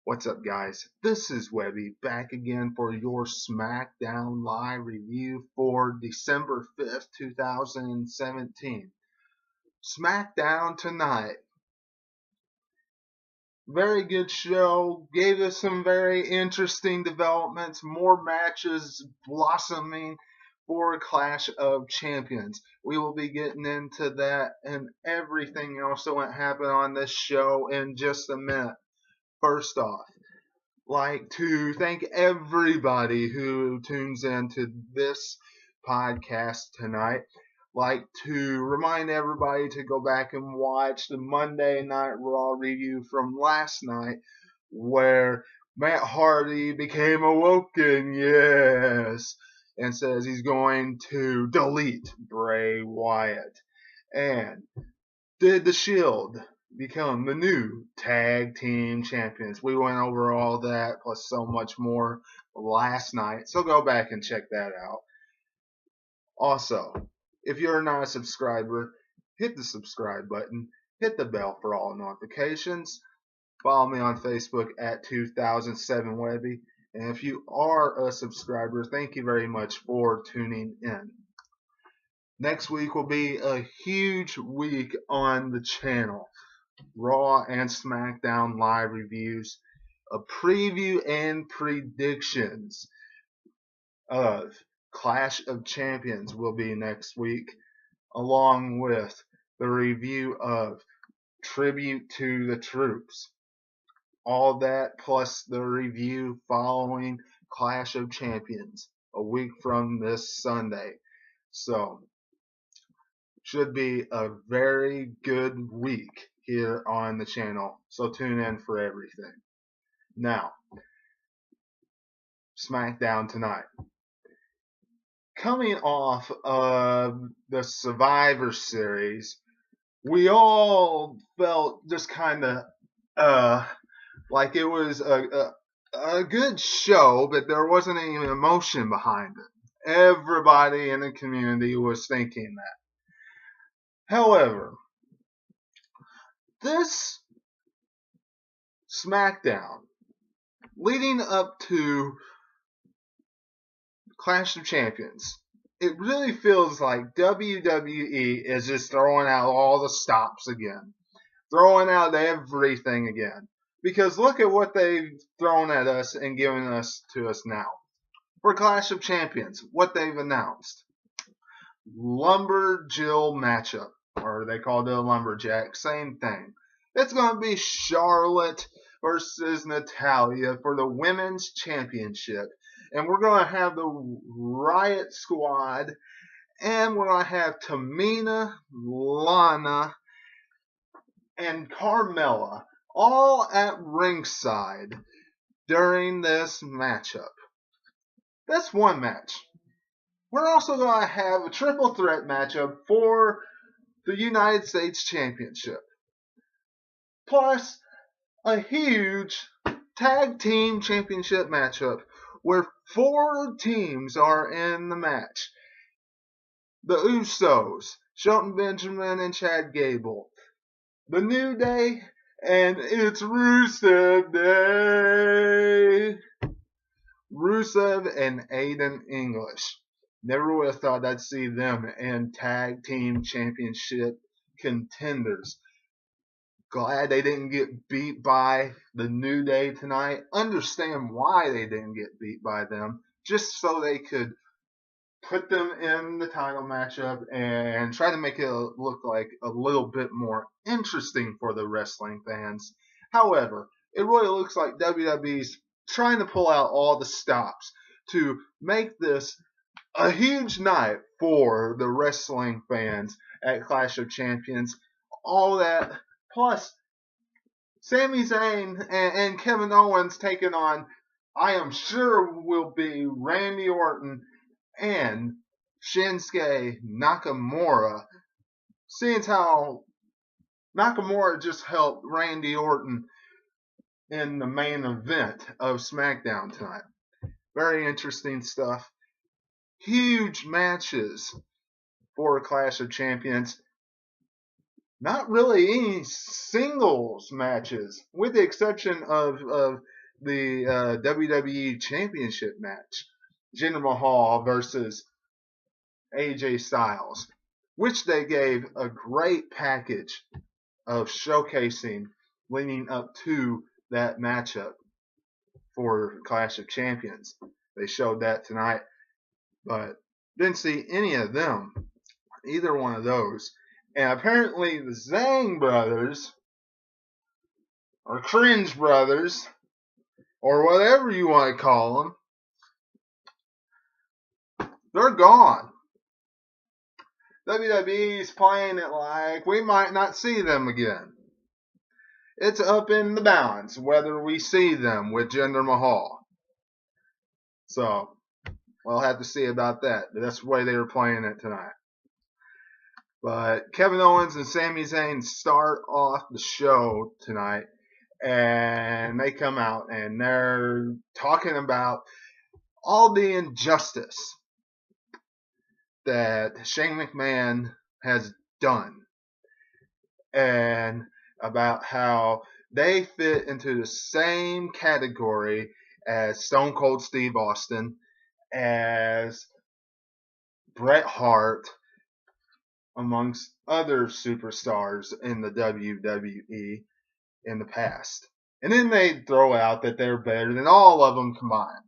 What's up, guys? This is Webby back again for your Smackdown Live review for December 5th, 2017. Smackdown tonight. Very good show. Gave us some very interesting developments. More matches blossoming for Clash of Champions. We will be getting into that and everything else that went happen on this show in just a minute. First off, like to thank everybody who tunes into this podcast tonight. Like to remind everybody to go back and watch the Monday Night Raw review from last night where Matt Hardy became awoken, yes, and says he's going to delete Bray Wyatt. And did the Shield become the new tag team champions? We went over all that plus so much more last night, so go back and check that out. Also, if you're not a subscriber, hit the subscribe button, hit the bell for all notifications, follow me on Facebook at 2007Webby, and if you are a subscriber, thank you very much for tuning in. Next week will be a huge week on the channel. Raw and SmackDown live reviews, a preview and predictions of Clash of Champions will be next week, along with the review of Tribute to the Troops. All that plus the review following Clash of Champions a week from this Sunday. So, should be a very good week here on the channel, so tune in for everything. Now, SmackDown tonight. Coming off of the Survivor Series, we all felt just kind of like it was a good show, but there wasn't any emotion behind it. Everybody in the community was thinking that. However, this SmackDown, leading up to Clash of Champions, it really feels like WWE is just throwing out all the stops again. Throwing out everything again. Because look at what they've thrown at us and given us to us now. For Clash of Champions, what they've announced. Lumberjill matchup. Or they called it a Lumberjack. Same thing. It's going to be Charlotte versus Natalya for the Women's Championship. And we're going to have the Riot Squad. And we're going to have Tamina, Lana, and Carmella all at ringside during this matchup. That's one match. We're also going to have a triple threat matchup for the United States Championship. Plus, a huge tag team championship matchup where 4 teams are in the match. The Usos, Shelton Benjamin and Chad Gable. The New Day, and it's Rusev Day. Rusev and Aiden English. Never would have thought I'd see them in tag team championship contenders. Glad they didn't get beat by the New Day tonight. Understand why they didn't get beat by them. Just so they could put them in the title matchup and try to make it look like a little bit more interesting for the wrestling fans. However, it really looks like WWE's trying to pull out all the stops to make this a huge night for the wrestling fans at Clash of Champions. All that, plus Sami Zayn and Kevin Owens taking on, I am sure will be Randy Orton and Shinsuke Nakamura. Seeing how Nakamura just helped Randy Orton in the main event of SmackDown tonight. Very interesting stuff. Huge matches for Clash of Champions. not really any singles matches, with the exception of the WWE Championship match, Jinder Mahal versus AJ Styles, which they gave a great package of showcasing leading up to that matchup for Clash of Champions. They showed that tonight, but didn't see any of them, either one of those. And apparently the Zang brothers, or Cringe brothers, or whatever you want to call them, they're gone. WWE's playing it like we might not see them again. It's up in the balance whether we see them with Jinder Mahal. So, we'll have to see about that. But that's the way they were playing it tonight. But Kevin Owens and Sami Zayn start off the show tonight. And they come out and they're talking about all the injustice that Shane McMahon has done. And about how they fit into the same category as Stone Cold Steve Austin, as Bret Hart, amongst other superstars in the WWE in the past. And then they throw out that they're better than all of them combined.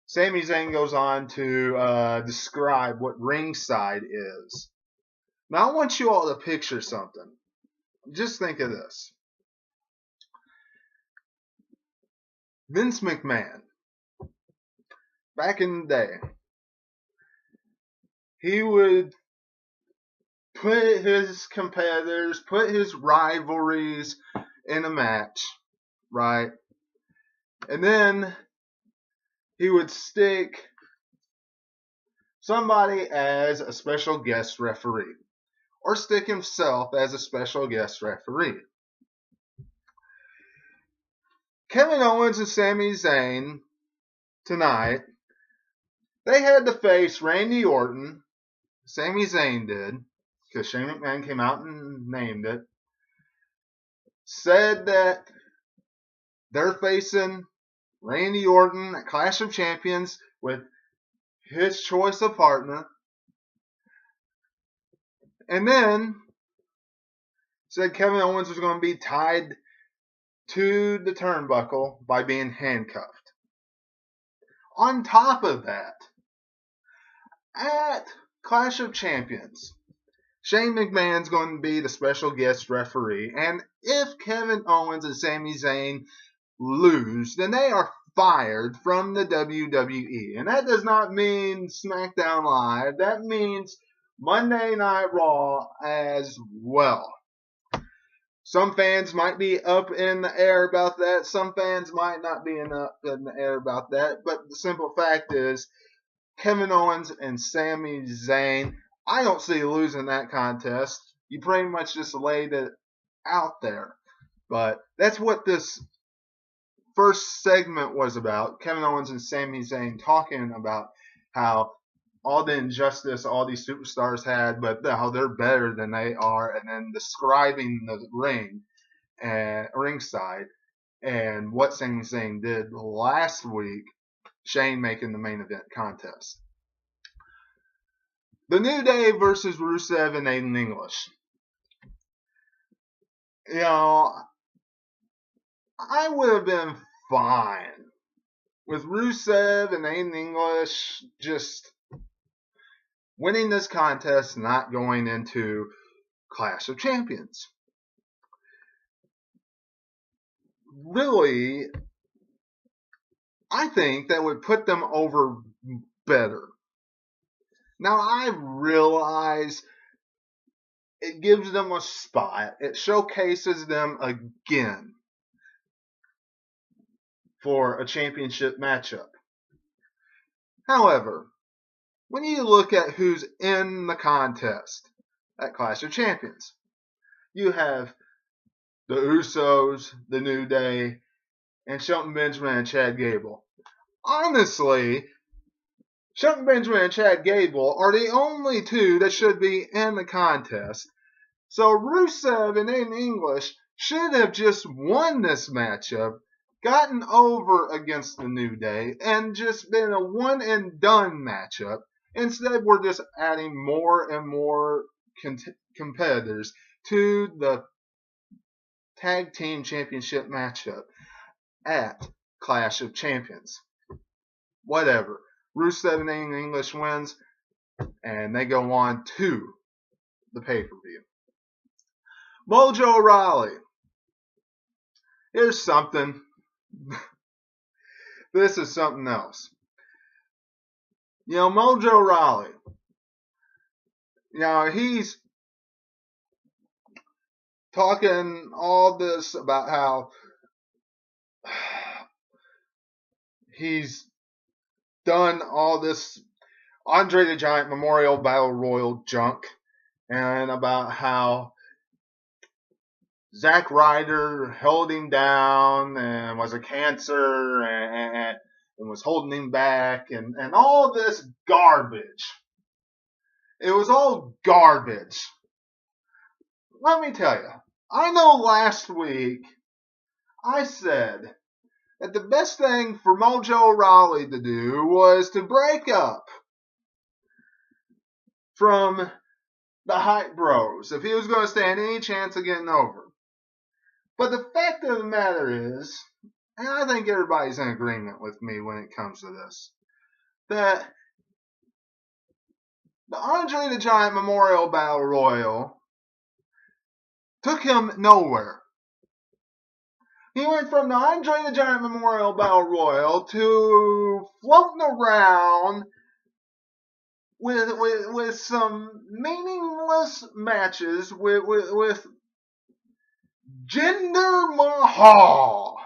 Sami Zayn goes on to describe what ringside is. Now I want you all to picture something. Just think of this. Vince McMahon, back in the day, he would put his competitors, put his rivalries in a match, right? And then he would stick somebody as a special guest referee, or stick himself as a special guest referee. Kevin Owens and Sami Zayn tonight, they had to face Randy Orton. Sami Zayn did, because Shane McMahon came out and named it. Said that they're facing Randy Orton at Clash of Champions with his choice of partner. And then said Kevin Owens was going to be tied to the turnbuckle by being handcuffed. On top of that, at Clash of Champions, Shane McMahon's going to be the special guest referee. And if Kevin Owens and Sami Zayn lose, then they are fired from the WWE. And that does not mean SmackDown Live. That means Monday Night Raw as well. Some fans might be up in the air about that. Some fans might not be up in the air about that. But the simple fact is, Kevin Owens and Sami Zayn, I don't see losing that contest. You pretty much just laid it out there. But that's what this first segment was about. Kevin Owens and Sami Zayn talking about how all the injustice all these superstars had, but how they're better than they are, and then describing the ring and ringside and what Sami Zayn did last week, Shane making the main event contest. The New Day versus Rusev and Aiden English. You know, I would have been fine with Rusev and Aiden English just winning this contest, not going into Clash of Champions. Really, I think that would put them over better. Now, I realize it gives them a spot. It showcases them again for a championship matchup. However, when you look at who's in the contest at Clash of Champions, you have the Usos, the New Day, and Shelton Benjamin and Chad Gable. Honestly, Shelton Benjamin and Chad Gable are the only two that should be in the contest. So Rusev in English should have just won this matchup, gotten over against the New Day, and just been a one and done matchup. Instead, we're just adding more and more competitors to the Tag Team Championship matchup at Clash of Champions. Whatever. Rusev in English wins, and they go on to the pay-per-view. Mojo Rawley. Here's something. This is something else. Mojo Rawley. He's talking all this about how he's done all this Andre the Giant Memorial Battle Royal junk, and about how Zack Ryder held him down and was a cancer and was holding him back and all this garbage. It was all garbage. Let me tell you, I know last week I said that the best thing for Mojo Rawley to do was to break up from the Hype Bros if he was going to stand any chance of getting over. But the fact of the matter is, and I think everybody's in agreement with me when it comes to this, that the Andre the Giant Memorial Battle Royal took him nowhere. He went from the Andre the Giant Memorial Battle Royal to floating around with some meaningless matches with Jinder Mahal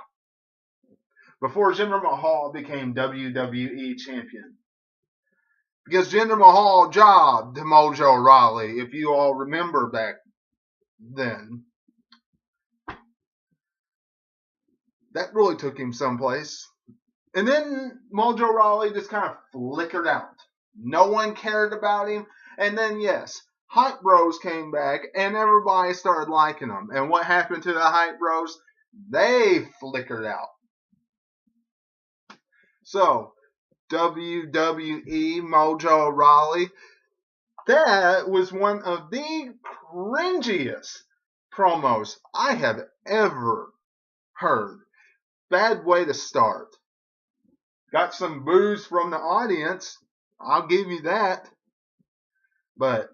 before Jinder Mahal became WWE champion. Because Jinder Mahal jobbed Mojo Rawley, if you all remember back then. That really took him someplace. And then Mojo Rawley just kind of flickered out. No one cared about him. And then, yes, Hype Bros came back and everybody started liking them. And what happened to the Hype Bros? They flickered out. So, WWE Mojo Rawley, that was one of the cringiest promos I have ever heard. Bad way to start. Got some boos from the audience, I'll give you that. But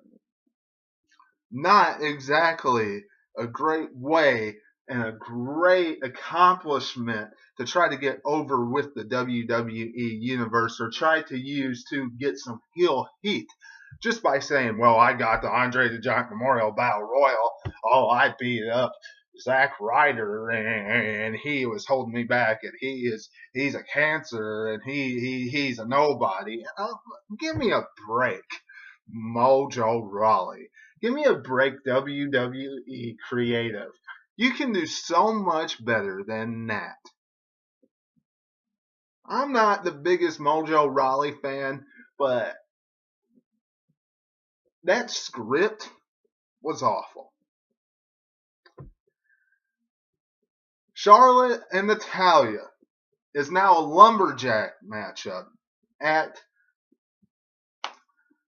not exactly a great way and a great accomplishment to try to get over with the WWE universe, or try to use to get some heel heat just by saying, well, I got the Andre the Giant Memorial Battle Royal. Oh, I beat up Zack Ryder and he was holding me back, and he's a cancer and he's a nobody. Give me a break, Mojo Rawley. Give me a break, WWE creative. You can do so much better than that. I'm not the biggest Mojo Rawley fan, but that script was awful. Charlotte and Natalya is now a Lumberjack matchup at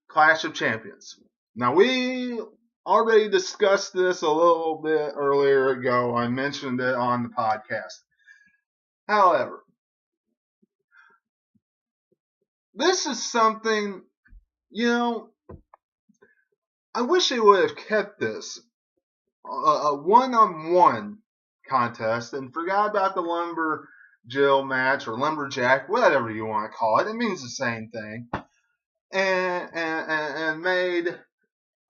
Clash of Champions. Now, we already discussed this a little bit earlier ago. I mentioned it on the podcast. However, this is something, I wish they would have kept this a one-on-one contest and forgot about the Lumberjill match or Lumberjack, whatever you want to call it. It means the same thing. And made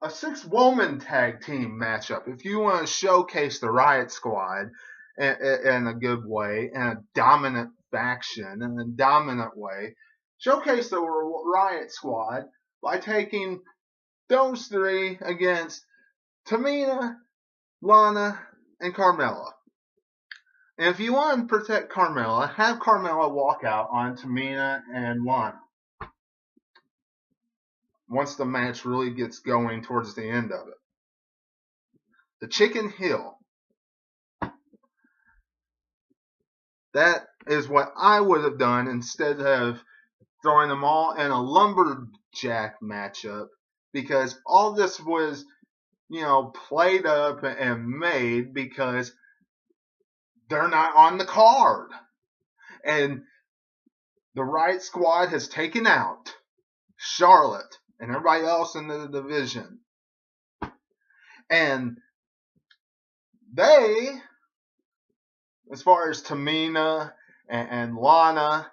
a 6-woman tag team matchup. If you want to showcase the Riot Squad in a good way, in a dominant faction, in a dominant way, showcase the Riot Squad by taking those three against Tamina, Lana, and Carmella. And if you want to protect Carmella, have Carmella walk out on Tamina and Lana once the match really gets going towards the end of it. the chicken heel. That is what I would have done instead of throwing them all in a lumberjack matchup, because all this was, played up and made because they're not on the card. And the Riot Squad has taken out Charlotte and everybody else in the division. And they, as far as Tamina and Lana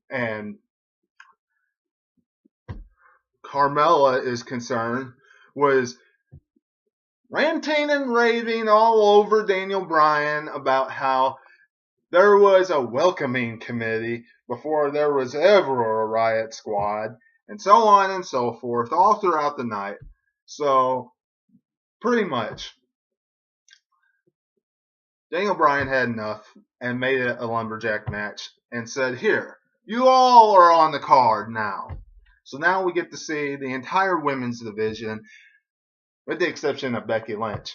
and Carmella is concerned, was ranting and raving all over Daniel Bryan about how there was a welcoming committee before there was ever a Riot Squad, and so on and so forth, all throughout the night. So, pretty much, Daniel Bryan had enough and made it a lumberjack match and said, here, you all are on the card now. So now we get to see the entire women's division, with the exception of Becky Lynch,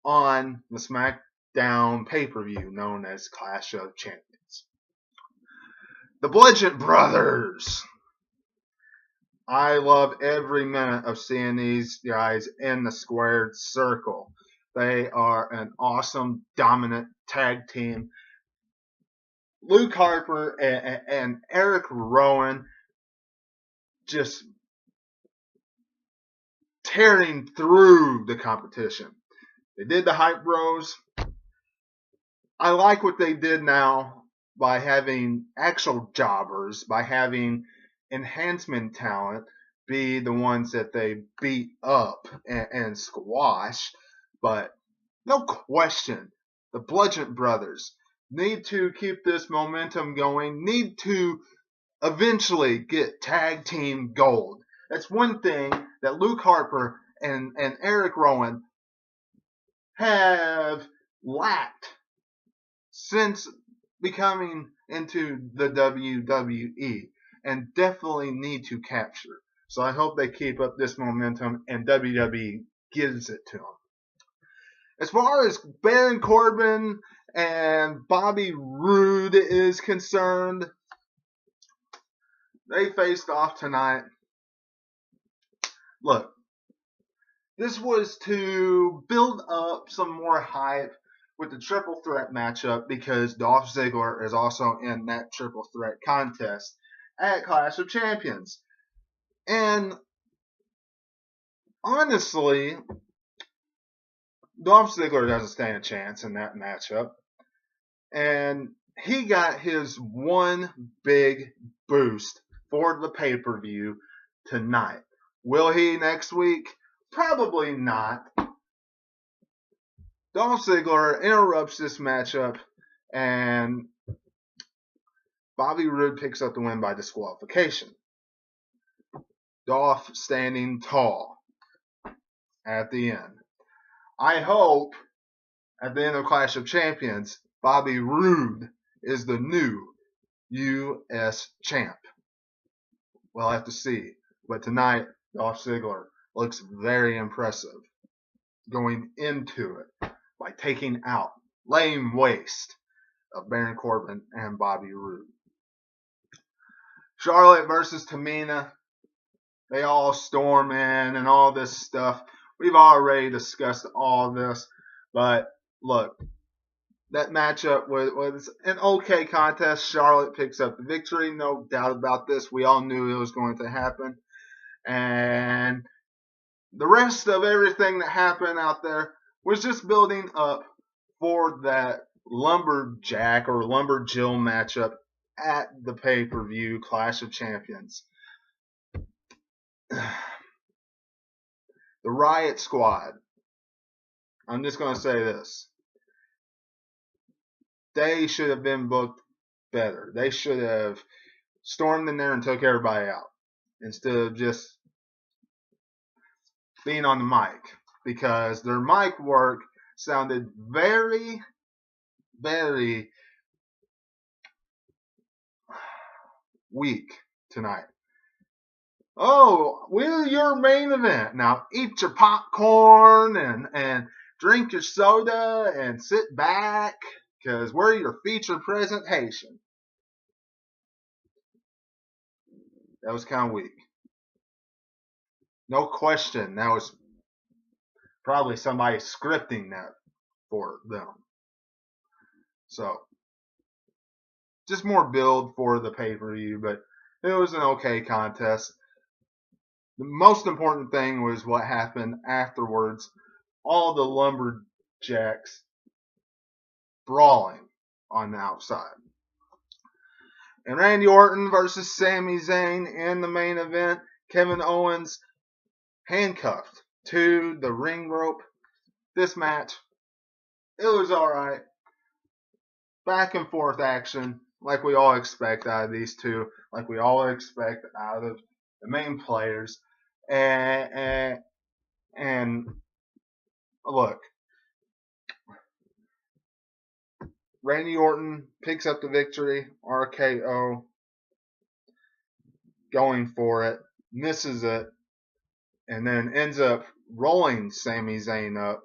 on the Smackdown pay-per-view known as Clash of Champions. The Bludgeon Brothers. I love every minute of seeing these guys in the squared circle. They are an awesome, dominant tag team. Luke Harper and Eric Rowan just tearing through the competition. They did the Hype Bros. I like what they did now by having actual jobbers, by having enhancement talent be the ones that they beat up and squash. But no question, the Bludgeon Brothers need to keep this momentum going, need to eventually get tag team gold. That's one thing that Luke Harper and Eric Rowan have lacked since becoming into the WWE, and definitely need to capture. So I hope they keep up this momentum and WWE gives it to them. As far as Baron Corbin and Bobby Roode is concerned, they faced off tonight. Look, this was to build up some more hype with the triple threat matchup, because Dolph Ziggler is also in that triple threat contest at Clash of Champions. And honestly, Dolph Ziggler doesn't stand a chance in that matchup. And he got his one big boost for the pay-per-view tonight. Will he next week? Probably not. Dolph Ziggler interrupts this matchup, and Bobby Roode picks up the win by disqualification. Dolph standing tall at the end. I hope at the end of Clash of Champions, Bobby Roode is the new U.S. champ. We'll have to see. But tonight, Dolph Ziggler looks very impressive going into it by taking out lame waste of Baron Corbin and Bobby Roode. Charlotte versus Tamina. They all storm in and all this stuff. We've already discussed all this. But look, that matchup was an okay contest. Charlotte picks up the victory. No doubt about this. We all knew it was going to happen. And the rest of everything that happened out there was just building up for that Lumberjack or Lumberjill matchup at the pay-per-view Clash of Champions. The Riot Squad. I'm just going to say this. They should have been booked better. They should have stormed in there and took everybody out instead of just being on the mic, because their mic work sounded very, very weak tonight. Oh, we're your main event. Now eat your popcorn and drink your soda and sit back because we're your feature presentation. That was kind of weak. No question. That was probably somebody scripting that for them. So, just more build for the pay-per-view, but it was an okay contest. The most important thing was what happened afterwards. All the Lumberjacks brawling on the outside. And Randy Orton versus Sami Zayn in the main event. Kevin Owens handcuffed to the ring rope. This match, it was alright. Back and forth action, like we all expect out of these two, like we all expect out of the main players. And look, Randy Orton picks up the victory, RKO, going for it, misses it, and then ends up rolling Sami Zayn up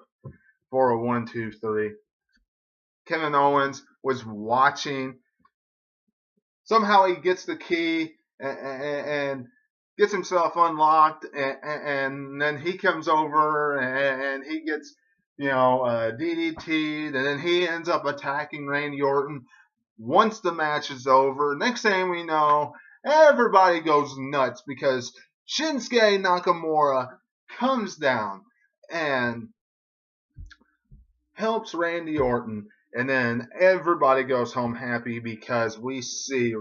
for a 1-2-3. Kevin Owens was watching. Somehow he gets the key and gets himself unlocked, and then he comes over and he gets, DDT'd, and then he ends up attacking Randy Orton once the match is over. Next thing we know, everybody goes nuts because Shinsuke Nakamura comes down and helps Randy Orton, and then everybody goes home happy because we see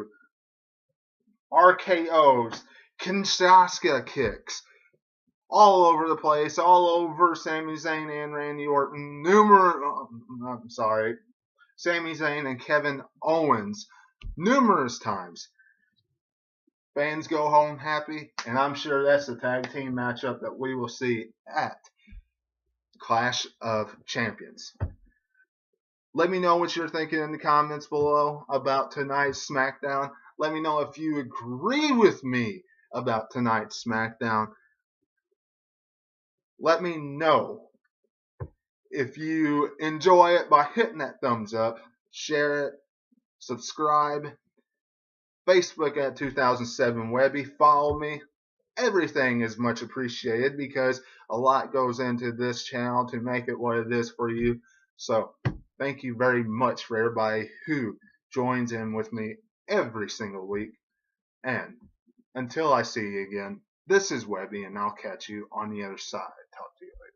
RKOs, Kinshasa kicks all over the place, all over Sami Zayn and Randy Orton. Sami Zayn and Kevin Owens numerous times. Fans go home happy, and I'm sure that's the tag team matchup that we will see at Clash of Champions. Let me know what you're thinking in the comments below about tonight's SmackDown. Let me know if you agree with me about tonight's SmackDown. Let me know if you enjoy it by hitting that thumbs up, share it, subscribe. Facebook at 2007 Webby, follow me. Everything is much appreciated because a lot goes into this channel to make it what it is for you. So thank you very much for everybody who joins in with me every single week. And until I see you again, this is Webby, and I'll catch you on the other side. Talk to you later.